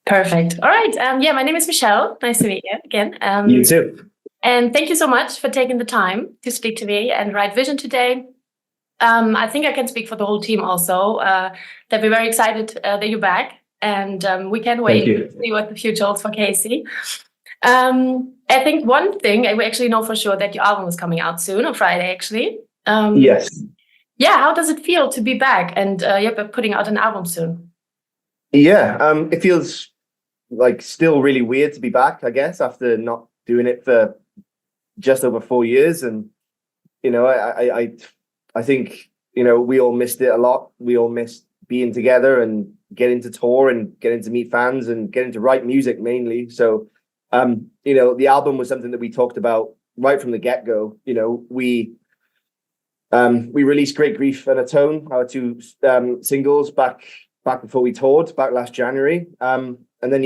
Perfect. All right. Yeah, my name is Michelle. Nice to meet you again. You too. And thank you so much for taking the time to speak to me and Riot Vision today. I think I can speak for the whole team also, that we're very excited that you're back, and we can't wait to see what the future holds for Casey. I think one thing, we actually know for sure that your album is coming out soon, on Friday, actually. Yes. Yeah, how does it feel to be back and putting out an album soon? Yeah, it feels like still really weird to be back, I guess, after not doing it for just over 4 years. And, I think, we all missed it a lot. We all missed being together and getting to tour and getting to meet fans and getting to write music mainly. So, the album was something that we talked about right from the get-go. We released Great Grief and Atone, our two singles back before we toured back last January. And then,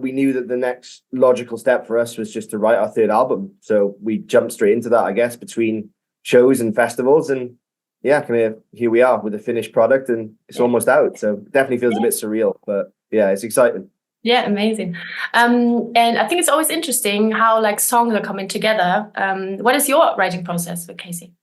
we knew that the next logical step for us was just to write our third album. So we jumped straight into that, I guess, between shows and festivals. And here we are with a finished product, and it's almost out. So it definitely feels a bit surreal, but yeah, it's exciting. Yeah, amazing. And I think it's always interesting how songs are coming together. What is your writing process with Casey?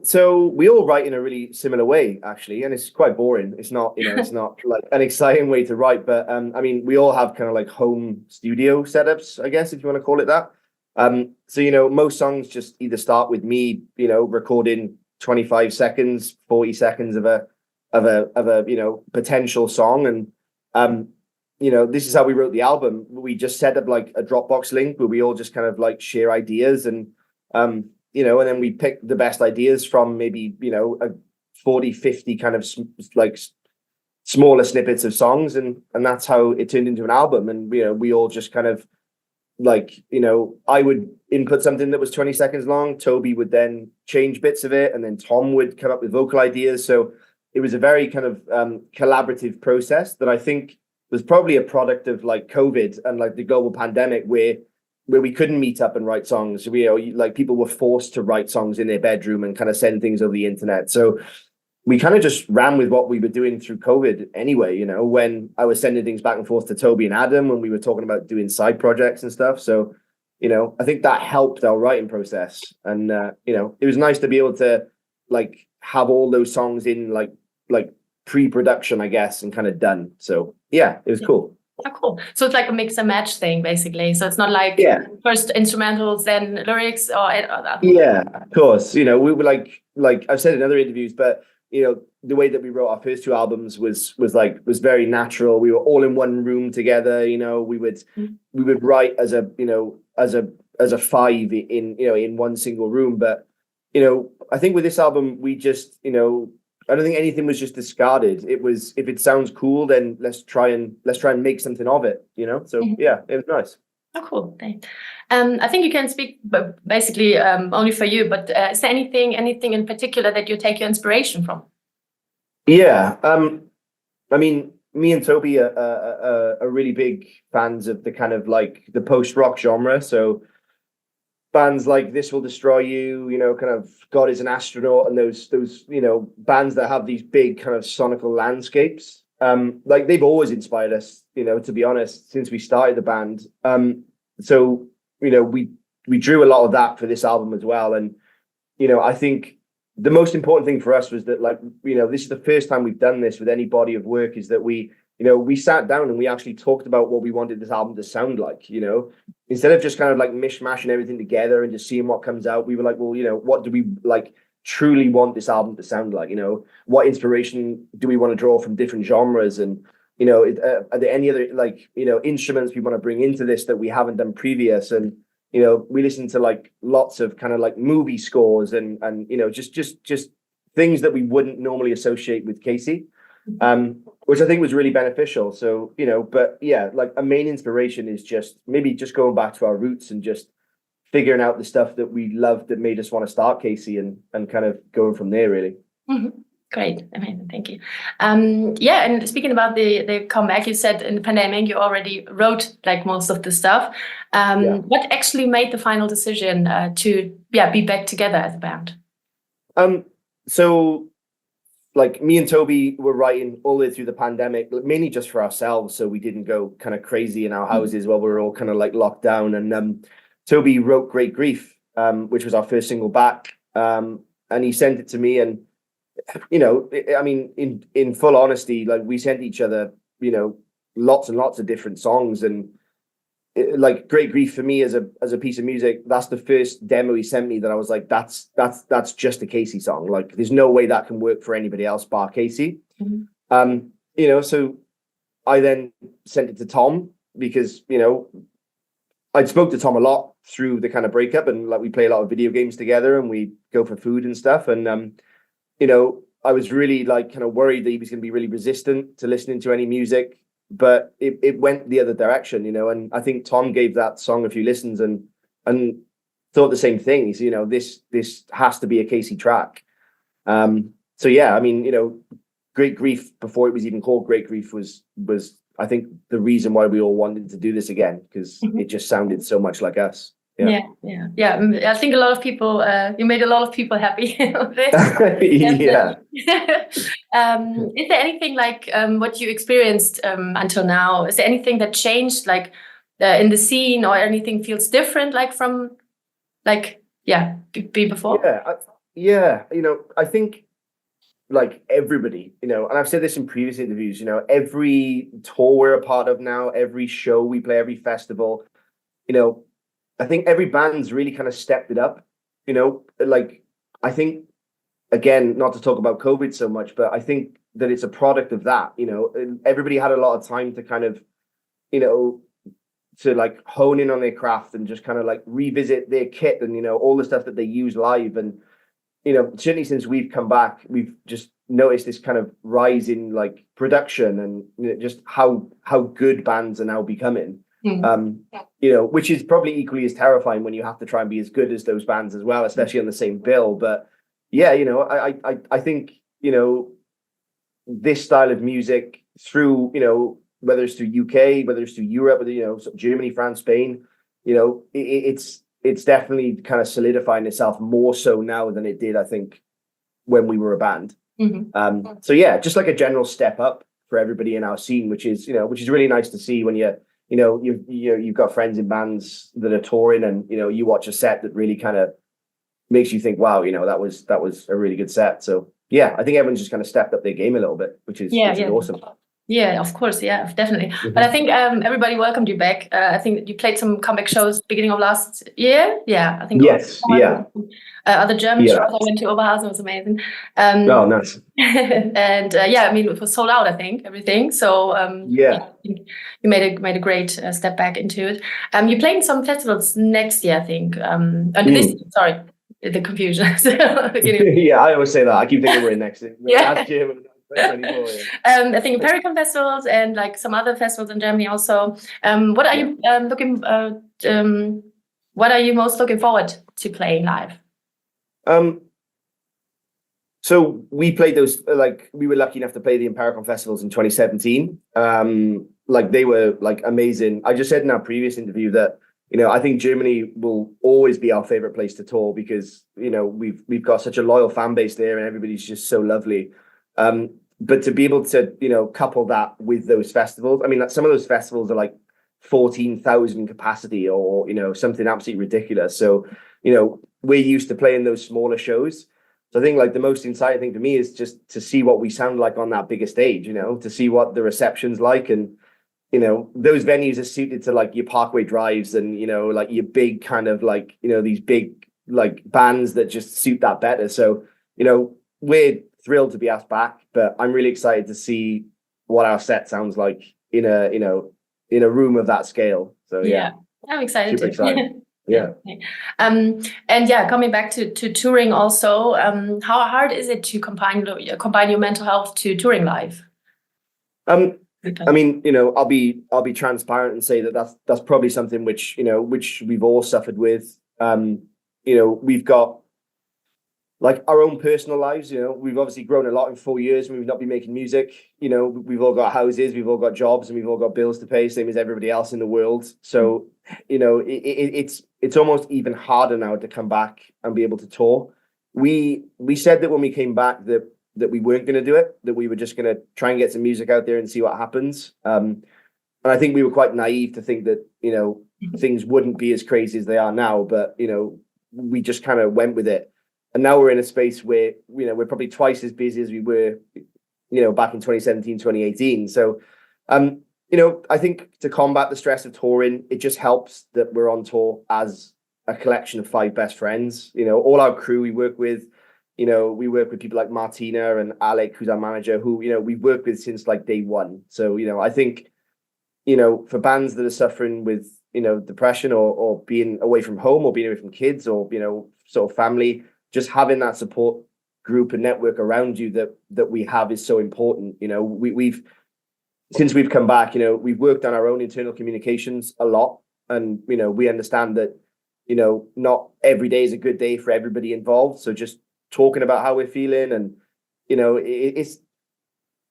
So we all write in a really similar way, actually, and it's quite boring. It's not, it's not like an exciting way to write, but we all have kind of like home studio setups, I guess, if you want to call it that. So most songs just either start with me, recording 25 seconds, 40 seconds of a potential song, and this is how we wrote the album. We just set up like a Dropbox link where we all just kind of like share ideas, and and then we pick the best ideas from maybe, a 40, 50 kind of like smaller snippets of songs. And that's how it turned into an album. And, we all just kind of like, I would input something that was 20 seconds long. Toby would then change bits of it. And then Tom would come up with vocal ideas. So it was a very kind of collaborative process that I think was probably a product of like COVID and like the global pandemic, where we couldn't meet up and write songs. Like people were forced to write songs in their bedroom and kind of send things over the internet. So we kind of just ran with what we were doing through COVID anyway, when I was sending things back and forth to Toby and Adam when we were talking about doing side projects and stuff. So, I think that helped our writing process. And, it was nice to be able to like have all those songs in like pre-production, I guess, and kind of done. So yeah, it was cool. Oh, cool. So it's like a mix and match thing, basically. So it's not like first instrumentals, then lyrics, or that. Yeah, of course. We were like I've said in other interviews, but the way that we wrote our first two albums was very natural. We were all in one room together. We would write as a five in one single room. But I think with this album, we just I don't think anything was just discarded. It was, if it sounds cool, then let's try and make something of it, So yeah, it was nice. Oh, cool. Thanks. I think you can speak basically only for you, but is there anything in particular that you take your inspiration from? Yeah. Me and Toby are really big fans of the kind of like the post-rock genre. So bands like This Will Destroy You, kind of God Is an Astronaut, and those bands that have these big kind of sonical landscapes. Like they've always inspired us, to be honest, since we started the band. So we drew a lot of that for this album as well. And I think the most important thing for us was that, like, this is the first time we've done this with any body of work, is that we sat down and we actually talked about what we wanted this album to sound like. Instead of just kind of like mishmashing everything together and just seeing what comes out, we were like, well, what do we like truly want this album to sound like? What inspiration do we want to draw from different genres? And are there any other like instruments we want to bring into this that we haven't done previous? And we listened to like lots of kind of like movie scores and just things that we wouldn't normally associate with Casey, which I think was really beneficial. So but yeah, like a main inspiration is just maybe just going back to our roots and just figuring out the stuff that we loved that made us want to start Casey, and kind of going from there, really. Mm-hmm. Great, amazing, thank you. And speaking about the comeback, you said in the pandemic you already wrote like most of the stuff. What actually made the final decision to be back together as a band? So like me and Toby were writing all the way through the pandemic, mainly just for ourselves, so we didn't go kind of crazy in our houses while we were all kind of like locked down. And Toby wrote Great Grief, which was our first single back, and he sent it to me. And I mean, in full honesty, like we sent each other, lots and lots of different songs, and like Great Grief for me as a piece of music, that's the first demo he sent me that I was like, that's just a Casey song. Like there's no way that can work for anybody else bar Casey. So I then sent it to Tom because I'd spoke to Tom a lot through the kind of breakup, and like we play a lot of video games together and we go for food and stuff. And I was really like kind of worried that he was going to be really resistant to listening to any music. But it went the other direction, and I think Tom gave that song a few listens and thought the same thing. He said, this has to be a Casey track. So yeah, I mean, Great Grief, before it was even called Great Grief, was I think the reason why we all wanted to do this again, because it just sounded so much like us. Yeah. I think a lot of people, you made a lot of people happy with this. Yeah. Is there anything like what you experienced until now? Is there anything that changed, like in the scene, or anything feels different, like from, like, be before? I think like everybody, and I've said this in previous interviews, every tour we're a part of now, every show we play, every festival, I think every band's really kind of stepped it up, like I think, again, not to talk about COVID so much, but I think that it's a product of that, everybody had a lot of time to kind of, to like hone in on their craft and just kind of like revisit their kit and, all the stuff that they use live. And, certainly since we've come back, we've just noticed this kind of rise in like production and just how good bands are now becoming. Which is probably equally as terrifying when you have to try and be as good as those bands as well, especially on the same bill. But yeah, I think, this style of music through, whether it's through UK, whether it's through Europe, whether, Germany, France, Spain, it's definitely kind of solidifying itself more so now than it did, I think, when we were a band. So yeah, just like a general step up for everybody in our scene, which is really nice to see when you've got friends in bands that are touring and, you watch a set that really kind of makes you think, wow, that was a really good set. So yeah, I think everyone's just kind of stepped up their game a little bit, which is awesome. Yeah, of course. Yeah, definitely. But I think everybody welcomed you back. I think you played some comeback shows beginning of last year. Yeah, I think. Yes. Other German shows I went to Burghaus, it was amazing. Oh, nice. And I mean, it was sold out, I think, everything. So I think you made a great step back into it. You're playing some festivals next year, I think. This year, sorry, the confusion. Yeah, I always say that. I keep thinking we're in next year. Last year, I think Pericon festivals and like some other festivals in Germany also. What are you what are you most looking forward to playing live? So we played those, like we were lucky enough to play the Pericon festivals in 2017. Like they were like amazing. I just said in our previous interview that I think Germany will always be our favorite place to tour because we've got such a loyal fan base there and everybody's just so lovely. But to be able to, couple that with those festivals, I mean, like some of those festivals are like 14,000 capacity or, something absolutely ridiculous. So, we're used to playing those smaller shows. So I think like the most exciting thing for me is just to see what we sound like on that bigger stage, to see what the reception's like. And, those venues are suited to like your Parkway Drives and, like your big kind of like, these big like bands that just suit that better. So, we're thrilled to be asked back, but I'm really excited to see what our set sounds like in a room of that scale. So yeah, I'm excited. Super excited. Yeah. And coming back to touring also, how hard is it to combine your mental health to touring live? I mean, I'll be transparent and say that that's probably something which we've all suffered with. We've got like our own personal lives, we've obviously grown a lot in 4 years and we've not been making music. We've all got houses, we've all got jobs, and we've all got bills to pay, same as everybody else in the world. So, it's almost even harder now to come back and be able to tour. We said that when we came back that that we weren't going to do it, that we were just going to try and get some music out there and see what happens. And I think we were quite naive to think that, things wouldn't be as crazy as they are now, but, we just kind of went with it. And now we're in a space where, we're probably twice as busy as we were, back in 2017, 2018. So, I think to combat the stress of touring, it just helps that we're on tour as a collection of 5 best friends. All our crew we work with, we work with people like Martina and Alec, who's our manager, who, we've worked with since like day one. So, I think, for bands that are suffering with, depression or being away from home or being away from kids or, sort of family, just having that support group and network around you that we have is so important. We've since we've come back, we've worked on our own internal communications a lot. And, we understand that, not every day is a good day for everybody involved. So just talking about how we're feeling and,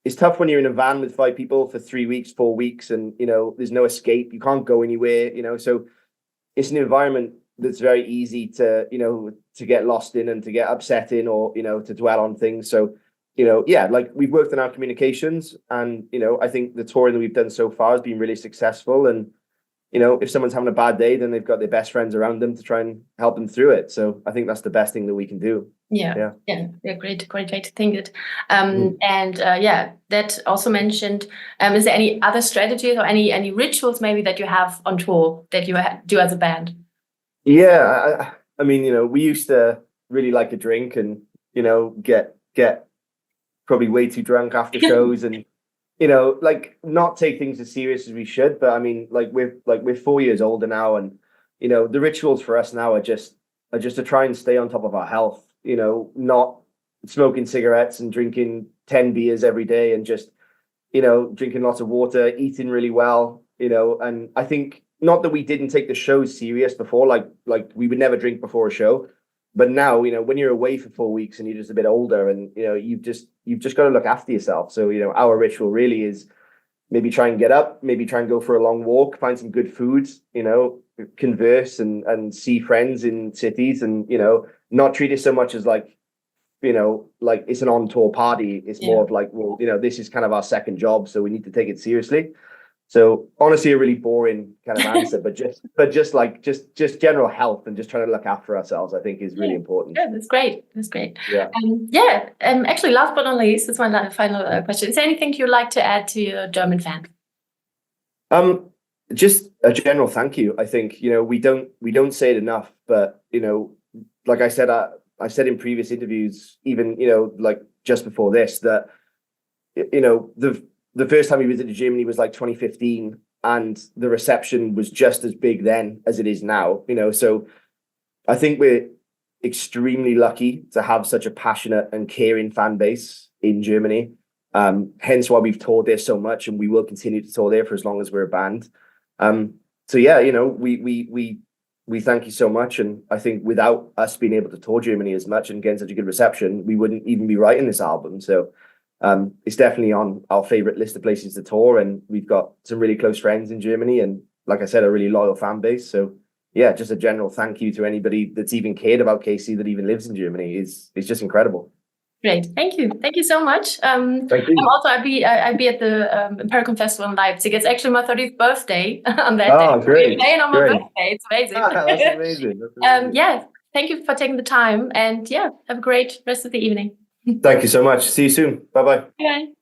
it's tough when you're in a van with 5 people for 3 weeks, 4 weeks, and, there's no escape. You can't go anywhere, so it's an environment that's very easy to, to get lost in and to get upset in or, to dwell on things. So, like we've worked on our communications and, I think the touring that we've done so far has been really successful. And, if someone's having a bad day, then they've got their best friends around them to try and help them through it. So I think that's the best thing that we can do. Yeah. Great way to think it. And that also mentioned, is there any other strategies or any rituals maybe that you have on tour that you do as a band? Yeah, I mean, we used to really like a drink and, get probably way too drunk after shows and, like not take things as serious as we should. But I mean, we're 4 years older now and, the rituals for us now are just to try and stay on top of our health, not smoking cigarettes and drinking 10 beers every day and just, drinking lots of water, eating really well, and I think not that we didn't take the shows serious before, like we would never drink before a show. But now, when you're away for 4 weeks and you're just a bit older and, you've just got to look after yourself. So, our ritual really is maybe try and get up, maybe try and go for a long walk, find some good foods, converse and see friends in cities and, not treat it so much as like it's an on-tour party. It's more of like, well, this is kind of our second job, so we need to take it seriously. So honestly, a really boring kind of answer, but just general health and just trying to look after ourselves, I think is really important. Yeah, that's great. That's great. Yeah. Actually, last but not least, this one final question. Is there anything you'd like to add to your German fan? Just a general thank you. I think, we don't say it enough, but, like I said, I said in previous interviews, even, like just before this, that, the first time we visited Germany was like 2015 and the reception was just as big then as it is now, so I think we're extremely lucky to have such a passionate and caring fan base in Germany. Hence why we've toured there so much and we will continue to tour there for as long as we're a band. So yeah, we thank you so much. And I think without us being able to tour Germany as much and getting such a good reception, we wouldn't even be writing this album. So it's definitely on our favorite list of places to tour, and we've got some really close friends in Germany, and like I said, a really loyal fan base. So yeah, just a general thank you to anybody that's even cared about KC that even lives in Germany. It's just incredible. Great, thank you so much. Thank you. Also, I'd be at the Empirical Festival in Leipzig. It's actually my 30th birthday on that day. Oh, great! We're playing on my birthday. It's amazing. That's amazing. That's amazing. Yeah, thank you for taking the time, and have a great rest of the evening. Thank you so much. See you soon. Bye-bye. Bye.